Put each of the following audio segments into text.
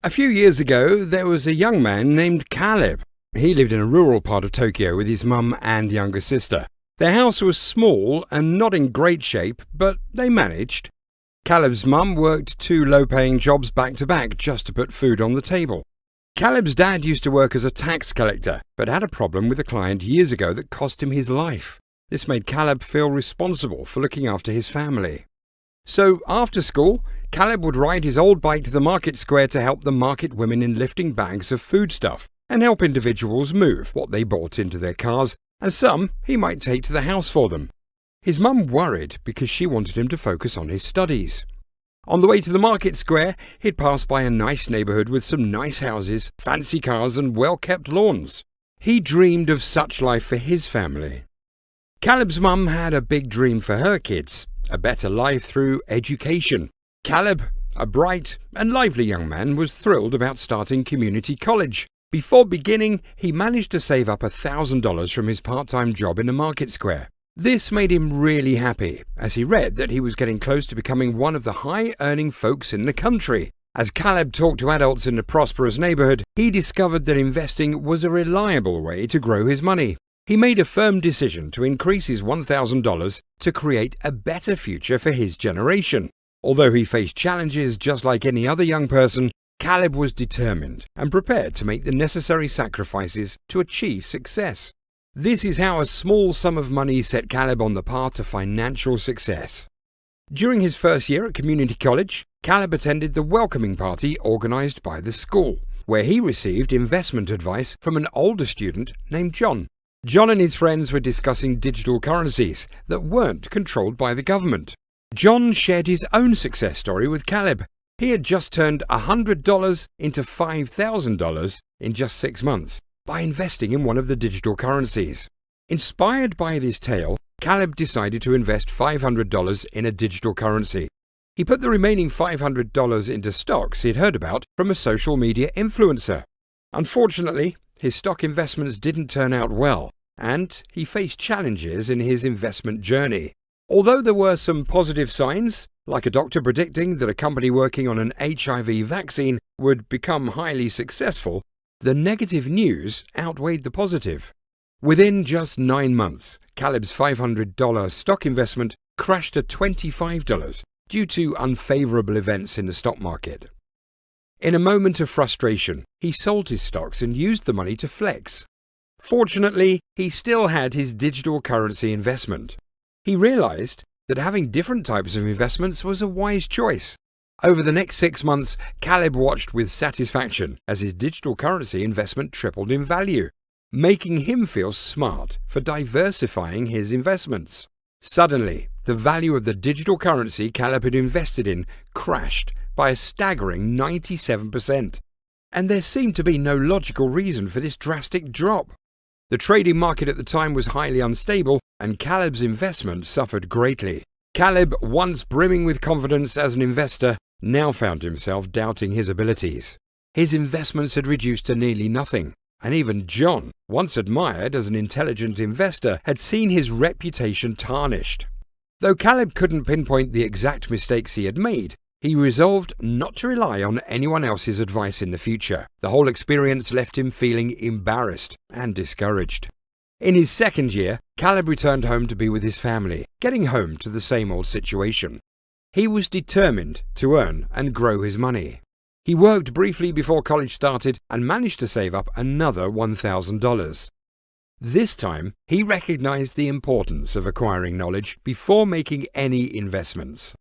A few years ago, there was a young man named Caleb. He lived in a rural part of Tokyo with his mum and younger sister. Their house was small and not in great shape, but they managed. Caleb's mum worked two low-paying jobs back-to-back just to put food on the table. Caleb's dad used to work as a tax collector, but had a problem with a client years ago that cost him his life. This made Caleb feel responsible for looking after his family. So, after school, Caleb would ride his old bike to the market square to help the market women in lifting bags of foodstuff and help individuals move what they bought into their cars, and some he might take to the house for them. His mum worried because she wanted him to focus on his studies. On the way to the market square, he'd pass by a nice neighbourhood with some nice houses, fancy cars and well-kept lawns. He dreamed of such life for his family. Caleb's mum had a big dream for her kids, a better life through education. Caleb, a bright and lively young man, was thrilled about starting community college. Before beginning, he managed to save up $1,000 from his part-time job in the market square. This made him really happy, as he read that he was getting close to becoming one of the high-earning folks in the country. As Caleb talked to adults in the prosperous neighborhood, he discovered that investing was a reliable way to grow his money. He made a firm decision to increase his $1,000 to create a better future for his generation. Although he faced challenges just like any other young person, Caleb was determined and prepared to make the necessary sacrifices to achieve success. This is how a small sum of money set Caleb on the path to financial success. During his first year at community college, Caleb attended the welcoming party organized by the school, where he received investment advice from an older student named John. John and his friends were discussing digital currencies that weren't controlled by the government. John shared his own success story with Caleb. He had just turned $100 into $5,000 in just 6 months by investing in one of the digital currencies. Inspired by this tale, Caleb decided to invest $500 in a digital currency. He put the remaining $500 into stocks he'd heard about from a social media influencer. Unfortunately, his stock investments didn't turn out well, and he faced challenges in his investment journey. Although there were some positive signs, like a doctor predicting that a company working on an HIV vaccine would become highly successful, the negative news outweighed the positive. Within just 9 months, Caleb's $500 stock investment crashed to $25 due to unfavorable events in the stock market. In a moment of frustration, he sold his stocks and used the money to flex. Fortunately, he still had his digital currency investment. He realized that having different types of investments was a wise choice. Over the next 6 months, Caleb watched with satisfaction as his digital currency investment tripled in value, making him feel smart for diversifying his investments. Suddenly, the value of the digital currency Caleb had invested in crashed by a staggering 97%. And there seemed to be no logical reason for this drastic drop. The trading market at the time was highly unstable, and Caleb's investment suffered greatly. Caleb, once brimming with confidence as an investor, now found himself doubting his abilities. His investments had reduced to nearly nothing, and even John, once admired as an intelligent investor, had seen his reputation tarnished. Though Caleb couldn't pinpoint the exact mistakes he had made, he resolved not to rely on anyone else's advice in the future. The whole experience left him feeling embarrassed and discouraged. In his second year, Caleb returned home to be with his family, getting home to the same old situation. He was determined to earn and grow his money. He worked briefly before college started and managed to save up another $1,000. This time, he recognized the importance of acquiring knowledge before making any investments.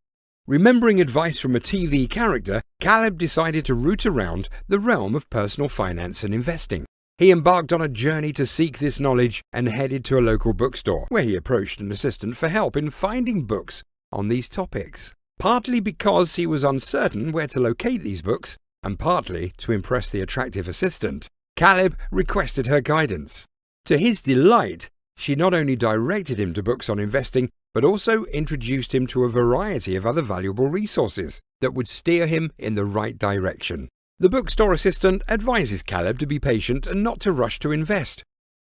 Remembering advice from a TV character, Caleb decided to root around the realm of personal finance and investing. He embarked on a journey to seek this knowledge and headed to a local bookstore, where he approached an assistant for help in finding books on these topics. Partly because he was uncertain where to locate these books, and partly to impress the attractive assistant, Caleb requested her guidance. To his delight, she not only directed him to books on investing, but also introduced him to a variety of other valuable resources that would steer him in the right direction. The bookstore assistant advises Caleb to be patient and not to rush to invest.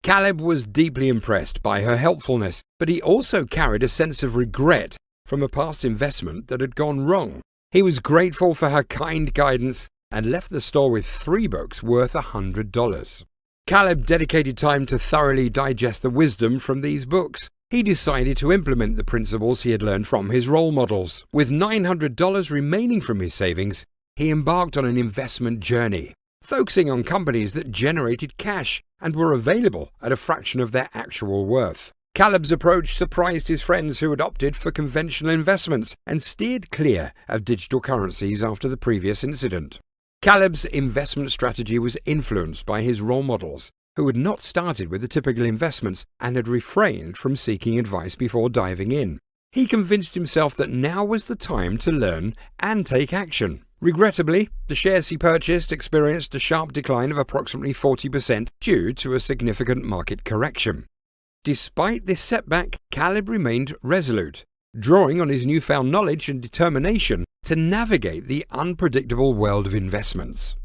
Caleb was deeply impressed by her helpfulness, but he also carried a sense of regret from a past investment that had gone wrong. He was grateful for her kind guidance and left the store with 3 books worth $100. Caleb dedicated time to thoroughly digest the wisdom from these books. He decided to implement the principles he had learned from his role models. With $900 remaining from his savings, he embarked on an investment journey, focusing on companies that generated cash and were available at a fraction of their actual worth. Caleb's approach surprised his friends who had opted for conventional investments and steered clear of digital currencies after the previous incident. Caleb's investment strategy was influenced by his role models, who had not started with the typical investments and had refrained from seeking advice before diving in. He convinced himself that now was the time to learn and take action. Regrettably, the shares he purchased experienced a sharp decline of approximately 40% due to a significant market correction. Despite this setback, Caleb remained resolute, drawing on his newfound knowledge and determination to navigate the unpredictable world of investments.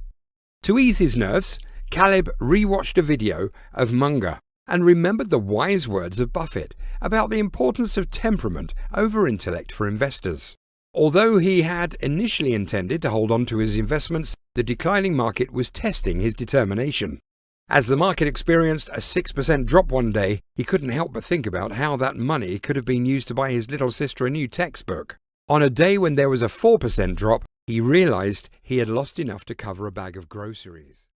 To ease his nerves, Caleb rewatched a video of Munger and remembered the wise words of Buffett about the importance of temperament over intellect for investors. Although he had initially intended to hold on to his investments, the declining market was testing his determination. As the market experienced a 6% drop one day, he couldn't help but think about how that money could have been used to buy his little sister a new textbook. On a day when there was a 4% drop, he realized he had lost enough to cover a bag of groceries.